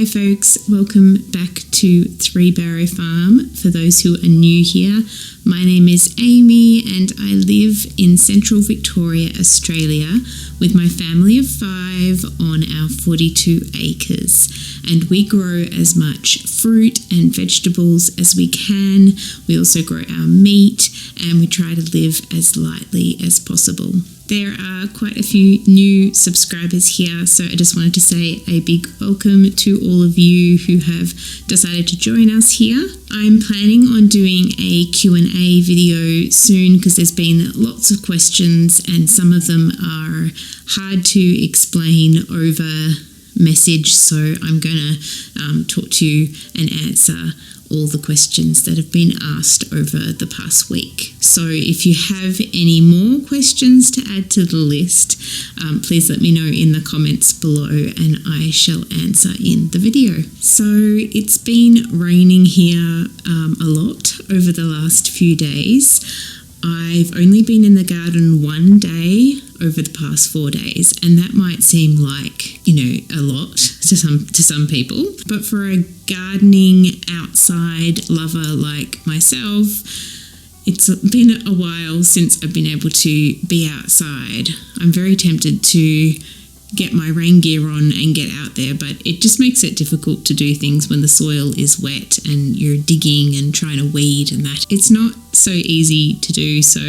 folks, welcome back to Three Barrow Farm. For those who are new here, my name is Amy and I live in central Victoria, Australia with my family of 5 on our 42 acres, and we grow as much fruit and vegetables as we can. We also grow our meat and we try to live as lightly as possible. There are quite a few new subscribers here, so I just wanted to say a big welcome to all of you who have decided to join us here. I'm planning on doing a Q&A video soon because there's been lots of questions and some of them are hard to explain over message, so I'm going to talk to you and answer all the questions that have been asked over the past week. So if you have any more questions to add to the list, please let me know in the comments below and I shall answer in the video. So it's been raining here a lot over the last few days. I've only been in the garden one day over the past 4 days, and that might seem like, a lot to some people. But for a gardening outside lover like myself, it's been a while since I've been able to be outside. I'm very tempted to get my rain gear on and get out there, but it just makes it difficult to do things when the soil is wet and you're digging and trying to weed and that. It's not so easy to do, so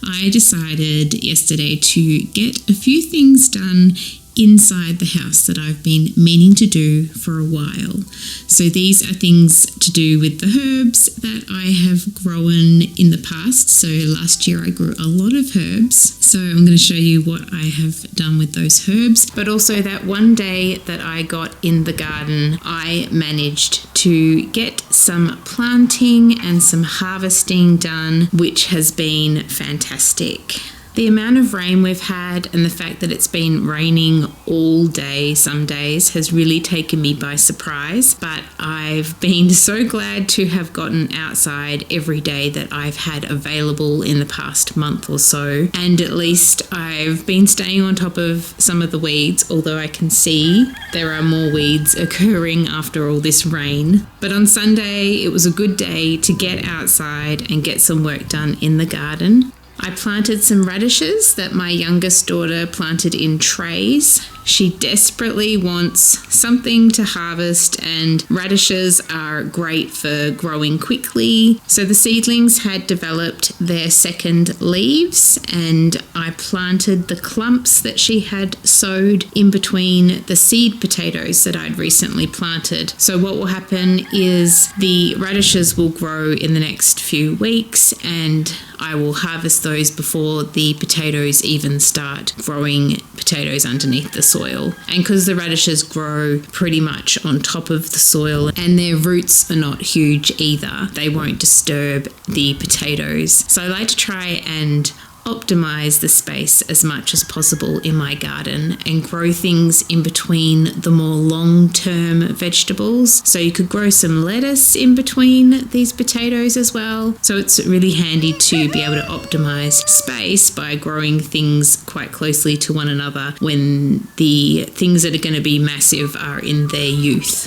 I decided yesterday to get a few things done inside the house that I've been meaning to do for a while. So these are things to do with the herbs that I have grown in the past. So last year I grew a lot of herbs. So I'm going to show you what I have done with those herbs. But also that one day that I got in the garden, I managed to get some planting and some harvesting done, which has been fantastic. The amount of rain we've had and the fact that it's been raining all day some days has really taken me by surprise, but I've been so glad to have gotten outside every day that I've had available in the past month or so, and at least I've been staying on top of some of the weeds, although I can see there are more weeds occurring after all this rain. But on Sunday it was a good day to get outside and get some work done in the garden. I planted some radishes that my youngest daughter planted in trays. She desperately wants something to harvest, and radishes are great for growing quickly. So the seedlings had developed their second leaves, and I planted the clumps that she had sowed in between the seed potatoes that I'd recently planted. So what will happen is the radishes will grow in the next few weeks, and I will harvest those before the potatoes even start growing potatoes underneath the soil. And because the radishes grow pretty much on top of the soil and their roots are not huge either, they won't disturb the potatoes. So I like to try and optimize the space as much as possible in my garden and grow things in between the more long-term vegetables. So you could grow some lettuce in between these potatoes as well. So it's really handy to be able to optimize space by growing things quite closely to one another when the things that are going to be massive are in their youth.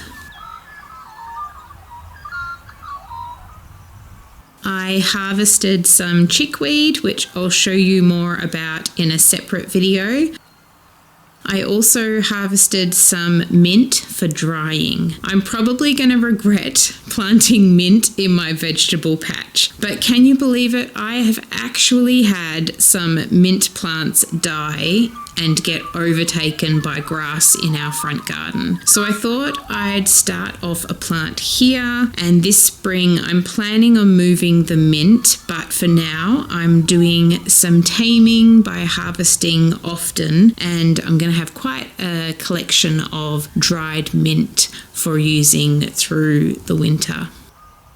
I harvested some chickweed, which I'll show you more about in a separate video. I also harvested some mint for drying. I'm probably going to regret planting mint in my vegetable patch, but can you believe it? I have actually had some mint plants die and get overtaken by grass in our front garden. So I thought I'd start off a plant here, and this spring I'm planning on moving the mint, but for now I'm doing some taming by harvesting often, and I'm going to have quite a collection of dried mint for using through the winter.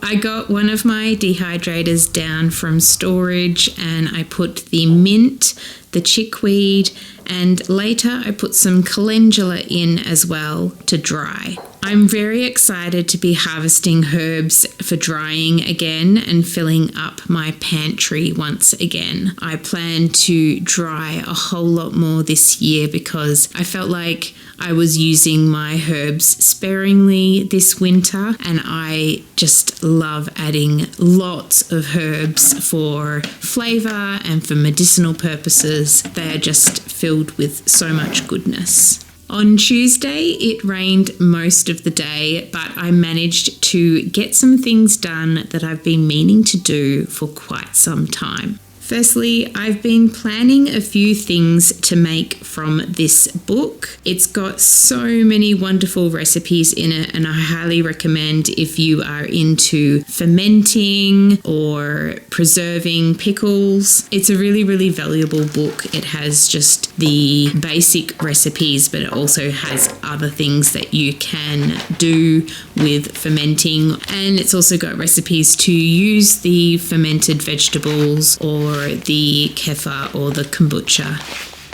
I got one of my dehydrators down from storage and I put the mint, the chickweed, and later I put some calendula in as well to dry. I'm very excited to be harvesting herbs for drying again and filling up my pantry once again. I plan to dry a whole lot more this year because I felt like I was using my herbs sparingly this winter, and I just love adding lots of herbs for flavour and for medicinal purposes. They are just filled with so much goodness. On Tuesday, it rained most of the day, but I managed to get some things done that I've been meaning to do for quite some time. Firstly, I've been planning a few things to make from this book. It's got so many wonderful recipes in it, and I highly recommend if you are into fermenting or preserving pickles. It's a really, really valuable book. It has just the basic recipes, but it also has other things that you can do with fermenting. And it's also got recipes to use the fermented vegetables or the kefir or the kombucha.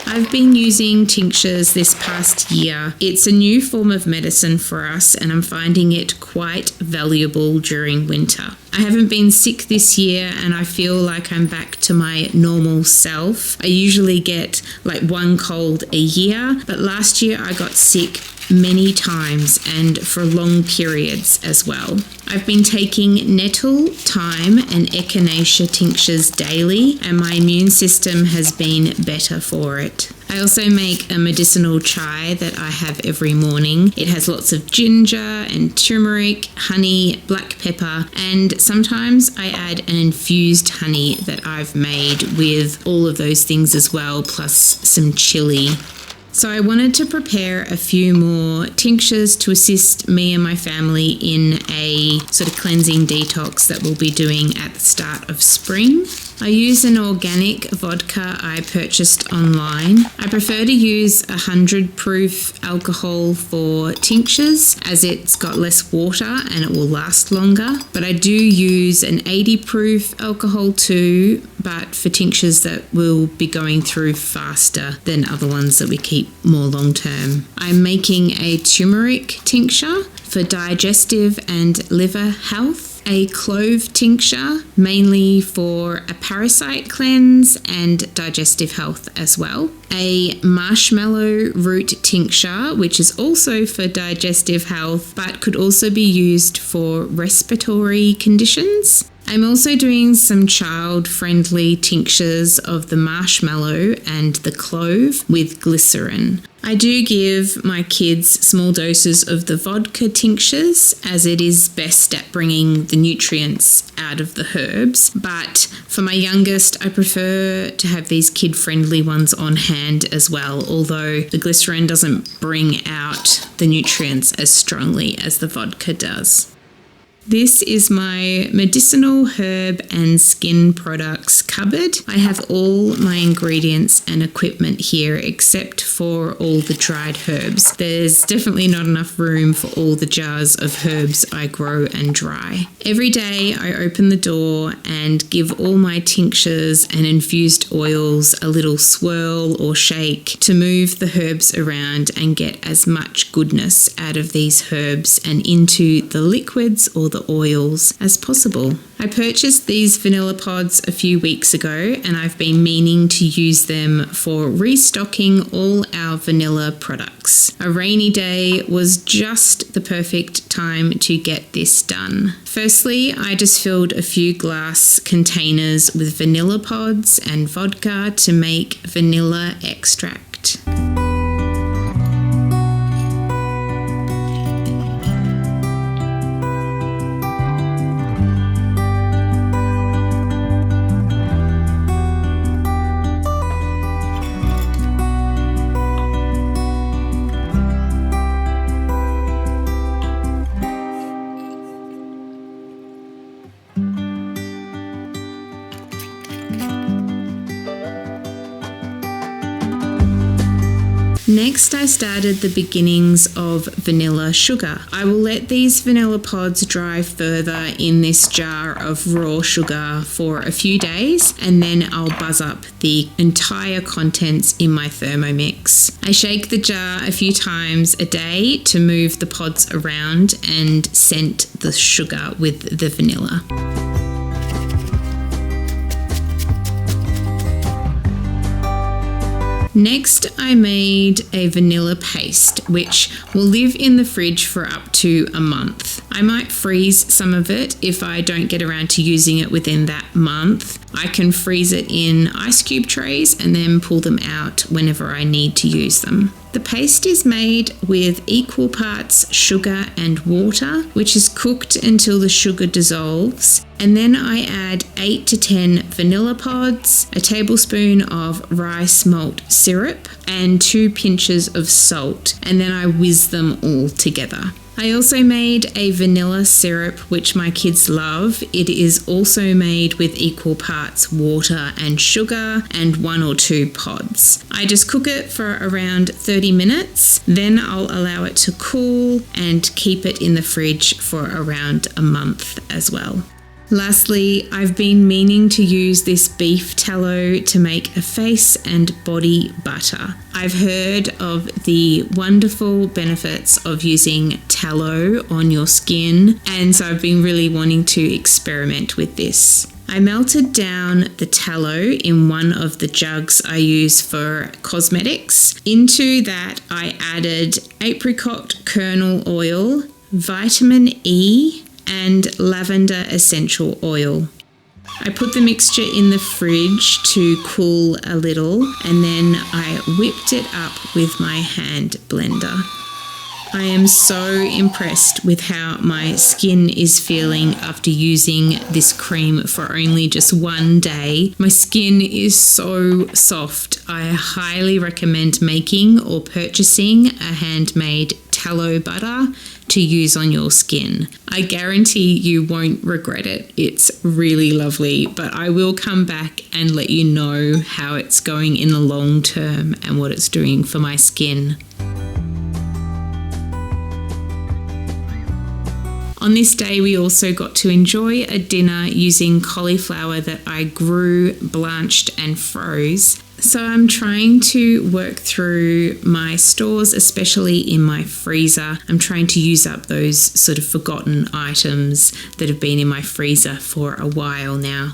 I've been using tinctures this past year. It's a new form of medicine for us, and I'm finding it quite valuable during winter. I haven't been sick this year, and I feel like I'm back to my normal self. I usually get like one cold a year, but last year I got sick many times and for long periods as well. I've been taking nettle, thyme and echinacea tinctures daily, and my immune system has been better for it. I also make a medicinal chai that I have every morning. It has lots of ginger and turmeric, honey, black pepper, and sometimes I add an infused honey that I've made with all of those things as well, plus some chili. So I wanted to prepare a few more tinctures to assist me and my family in a sort of cleansing detox that we'll be doing at the start of spring. I use an organic vodka I purchased online. I prefer to use 100 proof alcohol for tinctures as it's got less water and it will last longer. But I do use an 80 proof alcohol too, but for tinctures that will be going through faster than other ones that we keep more long term. I'm making a turmeric tincture for digestive and liver health, a clove tincture mainly for a parasite cleanse and digestive health as well, a marshmallow root tincture which is also for digestive health but could also be used for respiratory conditions. I'm also doing some child-friendly tinctures of the marshmallow and the clove with glycerin. I do give my kids small doses of the vodka tinctures as it is best at bringing the nutrients out of the herbs, but for my youngest I prefer to have these kid-friendly ones on hand as well, although the glycerin doesn't bring out the nutrients as strongly as the vodka does. This is my medicinal herb and skin products cupboard. I have all my ingredients and equipment here except for all the dried herbs. There's definitely not enough room for all the jars of herbs I grow and dry. Every day I open the door and give all my tinctures and infused oils a little swirl or shake to move the herbs around and get as much goodness out of these herbs and into the liquids or the oils as possible. I purchased these vanilla pods a few weeks ago and I've been meaning to use them for restocking all our vanilla products. A rainy day was just the perfect time to get this done. Firstly, I just filled a few glass containers with vanilla pods and vodka to make vanilla extract. Next, I started the beginnings of vanilla sugar. I will let these vanilla pods dry further in this jar of raw sugar for a few days, and then I'll buzz up the entire contents in my Thermomix. I shake the jar a few times a day to move the pods around and scent the sugar with the vanilla. Next, I made a vanilla paste, which will live in the fridge for up to a month. I might freeze some of it if I don't get around to using it within that month. I can freeze it in ice cube trays and then pull them out whenever I need to use them. The paste is made with equal parts sugar and water, which is cooked until the sugar dissolves. And then I add 8 to 10 vanilla pods, a tablespoon of rice malt syrup, and 2 pinches of salt. And then I whiz them all together. I also made a vanilla syrup, which my kids love. It is also made with equal parts water and sugar and 1 or 2 pods. I just cook it for around 30 minutes. Then I'll allow it to cool and keep it in the fridge for around a month as well. Lastly, I've been meaning to use this beef tallow to make a face and body butter. I've heard of the wonderful benefits of using tallow on your skin, and so I've been really wanting to experiment with this. I melted down the tallow in one of the jugs I use for cosmetics. Into that, I added apricot kernel oil, vitamin E, and lavender essential oil. I put the mixture in the fridge to cool a little, and then I whipped it up with my hand blender. I am so impressed with how my skin is feeling after using this cream for only just one day. My skin is so soft. I highly recommend making or purchasing a handmade tallow butter to use on your skin. I guarantee you won't regret it. It's really lovely, but I will come back and let you know how it's going in the long term and what it's doing for my skin. On this day, we also got to enjoy a dinner using cauliflower that I grew, blanched and froze. So I'm trying to work through my stores, especially in my freezer. I'm trying to use up those sort of forgotten items that have been in my freezer for a while now.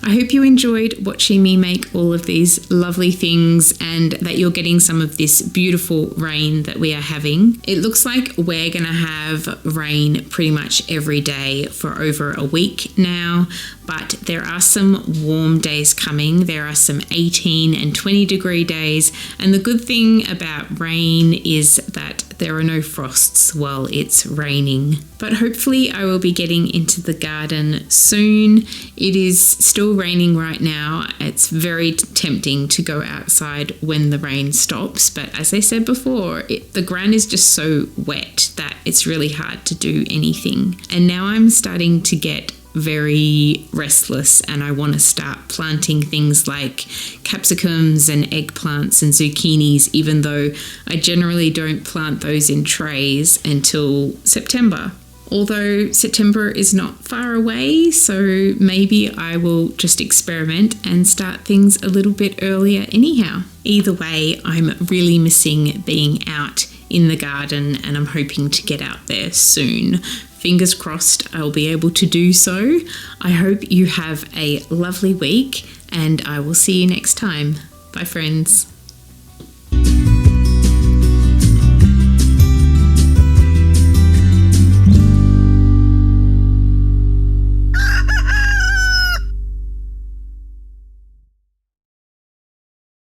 I hope you enjoyed watching me make all of these lovely things and that you're getting some of this beautiful rain that we are having. It looks like we're going to have rain pretty much every day for over a week now, but there are some warm days coming. There are some 18 and 20 degree days, and the good thing about rain is that there are no frosts while it's raining. But hopefully I will be getting into the garden soon. It is still raining right now. It's very tempting to go outside when the rain stops, but as I said before, the ground is just so wet that it's really hard to do anything. And now I'm starting to get very restless and I want to start planting things like capsicums and eggplants and zucchinis, even though I generally don't plant those in trays until September. Although September is not far away, so maybe I will just experiment and start things a little bit earlier anyhow. Either way, I'm really missing being out in the garden and I'm hoping to get out there soon. Fingers crossed I'll be able to do so. I hope you have a lovely week and I will see you next time. Bye friends.